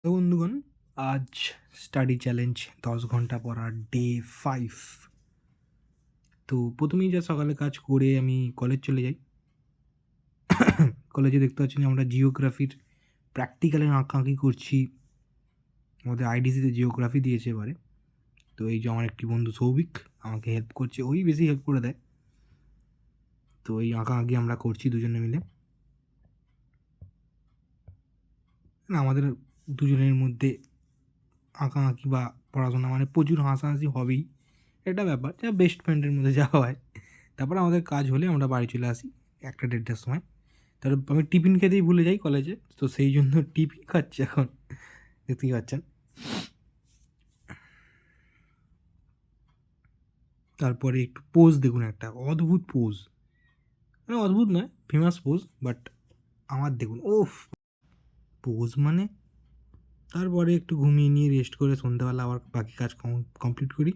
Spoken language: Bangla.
তো বন্ধুগণ, আজ স্টাডি চ্যালেঞ্জ 10 ঘন্টা পড়ার ডে 5। তো প্রথমেই যা সকালে কাজ করে আমি কলেজ চলে যাই। কলেজে দেখতে পাচ্ছেন আমরা জিওগ্রাফির প্র্যাকটিক্যালের আঁকাআঁকি করছি। আমাদের আইডিসিতে জিওগ্রাফি দিয়েছে এবারে। তো এই যে আমার একটি বন্ধু সৌভিক আমাকে হেল্প করছে, ওই বেশি হেল্প করে দেয়। তো এই আঁকাআঁকি আমরা করছি দুজনে মিলে। আমাদের দুজনের মধ্যে আঁকাআঁকি বা পড়াশোনা মানে প্রচুর হাসাহাসি হবেই, এটা ব্যাপার যা বেস্ট ফ্রেন্ডের মধ্যে যা হয়। তারপরে আমাদের কাজ হলে আমরা বাড়ি চলে আসি 1টা 1:30টার সময়। তারপর আমি টিফিন খেতেই ভুলে যাই কলেজে, তো সেই জন্য টিফিন খাচ্ছি এখন, দেখতেই পাচ্ছেন। তারপরে একটু পোজ দেখুন, একটা অদ্ভুত পোজ, মানে অদ্ভুত নয়, ফেমাস পোজ, বাট আমার দেখুন ওফ পোজ মানে। তারপরে একটু ঘুমিয়ে নিয়ে রেস্ট করে সন্ধ্যাবেলা আবার বাকি কাজ কমপ্লিট করি।